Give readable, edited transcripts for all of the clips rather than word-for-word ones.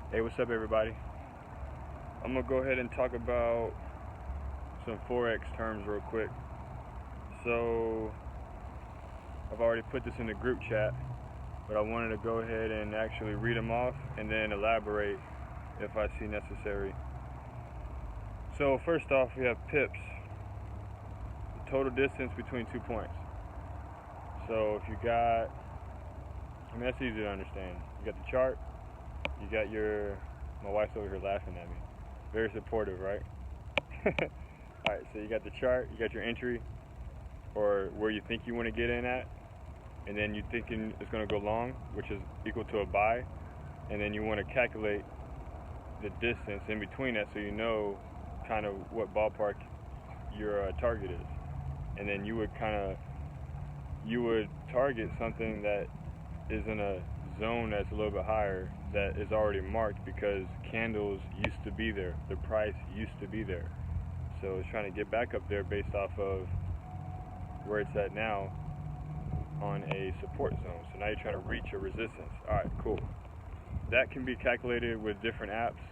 Hey, what's up, everybody? I'm gonna go ahead and talk about some forex terms real quick. So I've already put this in the group chat, but I wanted to go ahead and actually read them off and then elaborate if I see necessary. So first off, we have pips, the total distance between 2 points. So if you got, that's easy to understand. You got the chart, you got my wife's over here laughing at me. Very supportive, right? Alright, so you got the chart, you got your entry, or where you think you want to get in at, and then you're thinking it's going to go long, which is equal to a buy, and then you want to calculate the distance in between that so you know kind of what ballpark your target is. And then you would target something that is in a zone that's a little bit higher, that is already marked because candles used to be there, the price used to be there, so it's trying to get back up there based off of where it's at now on a support zone. So now you're trying to reach a resistance. Alright, cool. That can be calculated with different apps.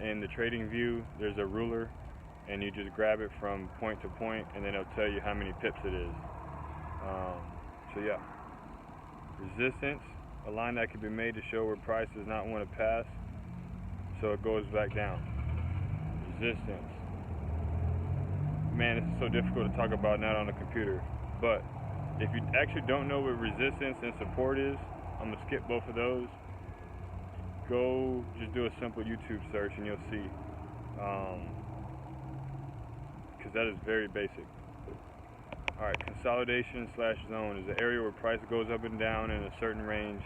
In the trading view, there's a ruler, and you just grab it from point to point, and then it'll tell you how many pips it is. So yeah, resistance, a line that can be made to show where price does not want to pass, so it goes back down. Resistance. Man, this is so difficult to talk about not on the computer. But if you actually don't know what resistance and support is, I'm going to skip both of those. Go just do a simple YouTube search and you'll see. Because that is very basic. Alright, consolidation / zone is the area where price goes up and down in a certain range.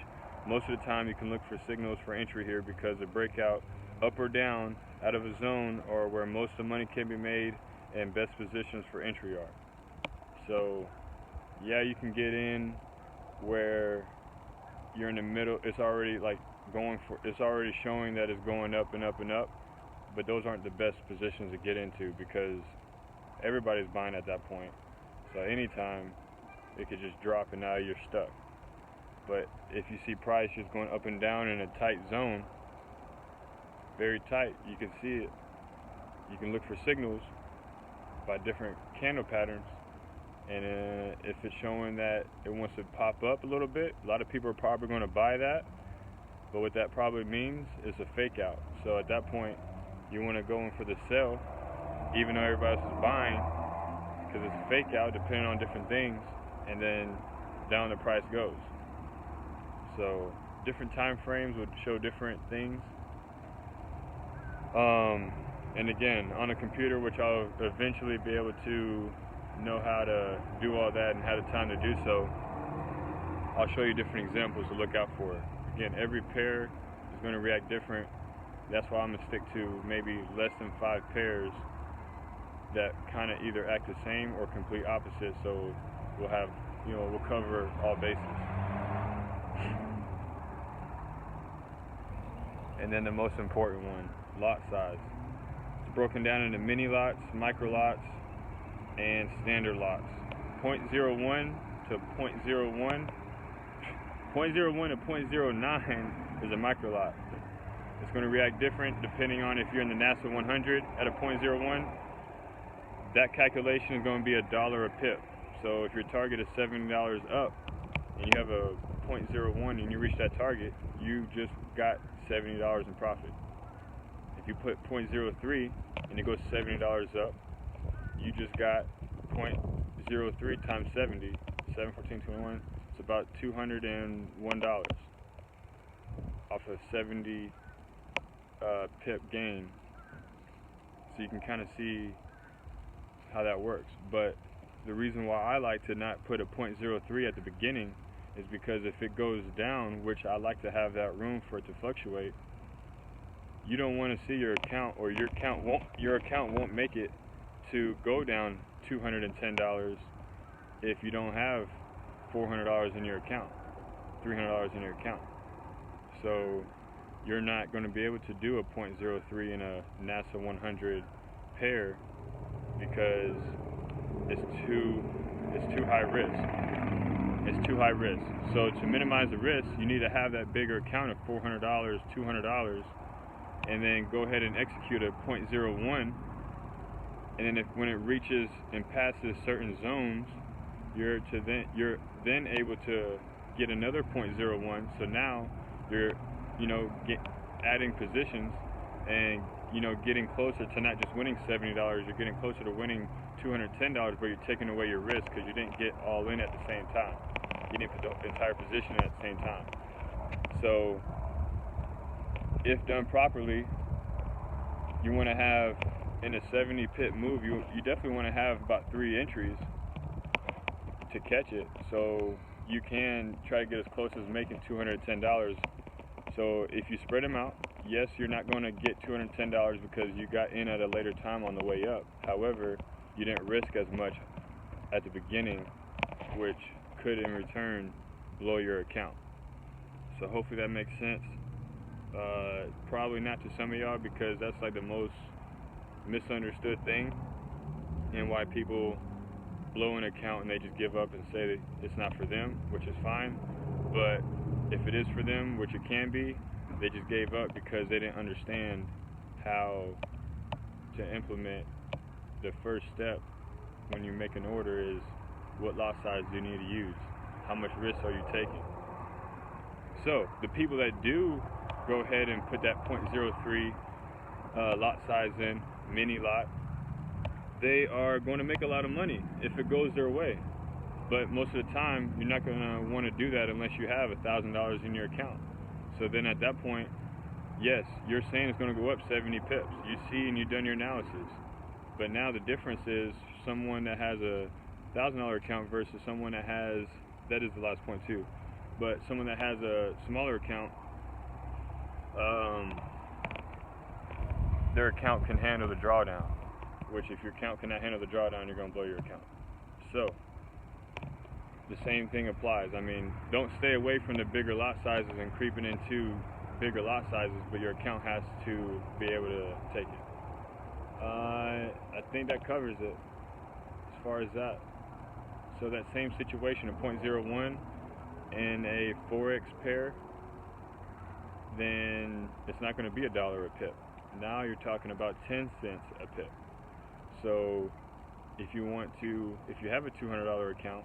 Most of the time you can look for signals for entry here because the breakout up or down out of a zone or where most of the money can be made and best positions for entry are. So yeah, you can get in where you're in the middle. It's already it's already showing that it's going up and up and up, but those aren't the best positions to get into because everybody's buying at that point. So anytime it could just drop and now you're stuck. But if you see price just going up and down in a tight zone, very tight, you can see it. You can look for signals by different candle patterns, and if it's showing that it wants to pop up a little bit, a lot of people are probably going to buy that, but what that probably means is a fake out. So at that point you want to go in for the sell even though everybody else is buying, because it's a fake out depending on different things, and then down the price goes. So different time frames would show different things. And again, on a computer, which I'll eventually be able to know how to do all that and have the time to do so, I'll show you different examples to look out for. Again, every pair is going to react different. That's why I'm going to stick to maybe less than 5 pairs that kind of either act the same or complete opposite, so we'll cover all bases. And then the most important one, lot size. It's broken down into mini lots, micro lots, and standard lots. 0.01 to 0.01 to 0.09 is a micro lot. It's going to react different depending on if you're in the NASA 100 at a 0.01. That calculation is going to be $1 a pip. So if your target is $70 up and you have a 0.01 and you reach that target, you just got $70 in profit. If you put 0.03 and it goes $70 up, you just got 0.03 times 70, 714.21. It's about $201 off a 70 pip gain. So you can kind of see how that works. But the reason why I like to not put a 0.03 at the beginning is because if it goes down, which I like to have that room for it to fluctuate, you don't want to see your account, or your account won't make it to go down $210 if you don't have $400 in your account, $300 in your account. So you're not going to be able to do a 0.03 in a NASA 100 pair because it's too high risk. It's too high risk. So to minimize the risk, you need to have that bigger account of $400, $200, and then go ahead and execute a 0.01, and then when it reaches and passes certain zones, you're then able to get another 0.01. So now you're adding positions and getting closer to not just winning $70, you're getting closer to winning $210, but you're taking away your risk because you didn't get all in at the same time. You didn't put the entire position at the same time. So if done properly, you want to have, in a 70 pip move, you definitely want to have about 3 entries to catch it, so you can try to get as close as making $210. So if you spread them out, yes, you're not going to get $210 because you got in at a later time on the way up. However, you didn't risk as much at the beginning, which could in return blow your account. So hopefully that makes sense. Probably not to some of y'all, because that's like the most misunderstood thing, and why people blow an account and they just give up and say that it's not for them, which is fine. But if it is for them, which it can be, they just gave up because they didn't understand how to implement the first step when you make an order is what lot size do you need to use, how much risk are you taking. So the people that do go ahead and put that 0.03 lot size in, mini lot, they are going to make a lot of money if it goes their way. But most of the time, you're not going to want to do that unless you have $1,000 in your account. So then at that point, yes, you're saying it's going to go up 70 pips. You see and you've done your analysis. But now the difference is someone that has a $1,000 account versus someone that has, that is the last point too, but someone that has a smaller account, their account can handle the drawdown, which if your account cannot handle the drawdown, you're going to blow your account. So the same thing applies. I mean, don't stay away from the bigger lot sizes and creeping into bigger lot sizes, but your account has to be able to take it. I think that covers it as far as that. So that same situation, a 0.01 in a forex pair, then it's not going to be $1 a pip. Now you're talking about 10 cents a pip. So if you have a $200 account,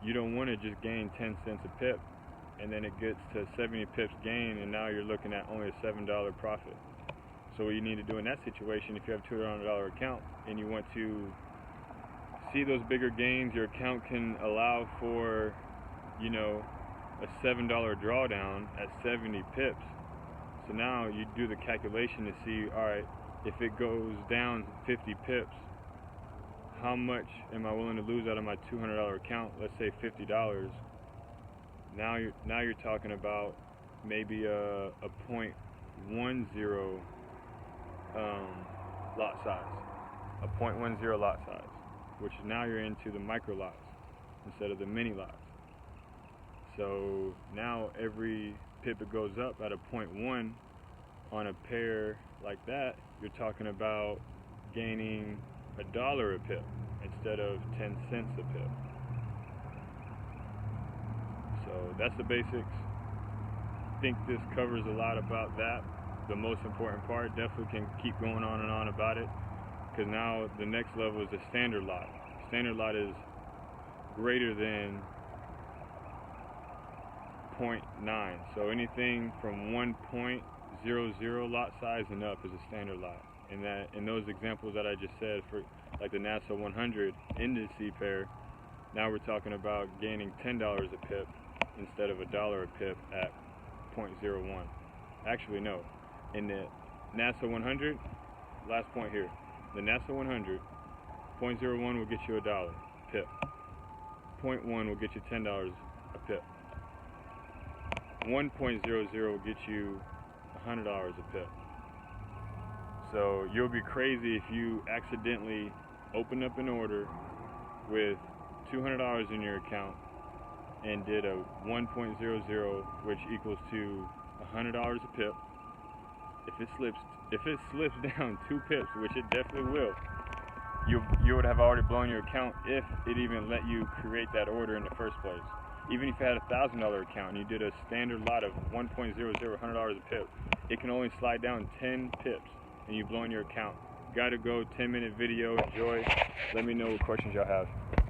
you don't want to just gain 10 cents a pip and then it gets to 70 pips gain, and now you're looking at only a $7 profit. So what you need to do in that situation, if you have a $200 account and you want to see those bigger gains, your account can allow for, a $7 drawdown at 70 pips. So now you do the calculation to see, all right, if it goes down 50 pips, how much am I willing to lose out of my $200 account? Let's say $50. Now you're talking about maybe a 0.10 lot size, a 0.10 lot size, which now you're into the micro lots instead of the mini lots. So now every pip it goes up at a 0.1 on a pair like that, you're talking about gaining $1 a pip instead of 10 cents a pip. So that's the basics. I think this covers a lot about that. The most important part, definitely can keep going on and on about it, because now the next level is the standard lot. Standard lot is greater than 0.9. So anything from 1.00 lot size and up is a standard lot. And that, in those examples that I just said, for like the NASA 100 indice pair, now we're talking about gaining $10 a pip instead of $1 a pip at 0.01. Actually, no. In the NASA 100, last point here, the NASA 100, 0.01 will get you $1 pip. 0.1 will get you $10 a pip. 1.00 will get you $100 a pip. So you'll be crazy if you accidentally open up an order with $200 in your account and did a 1.00, which equals to $100 a pip. If it slips down 2 pips, which it definitely will, you would have already blown your account if it even let you create that order in the first place. Even if you had a $1,000 account and you did a standard lot of 1.00, $100 a pip, it can only slide down 10 pips and you blowing your account. Gotta go, 10-minute video, enjoy. Let me know what questions y'all have.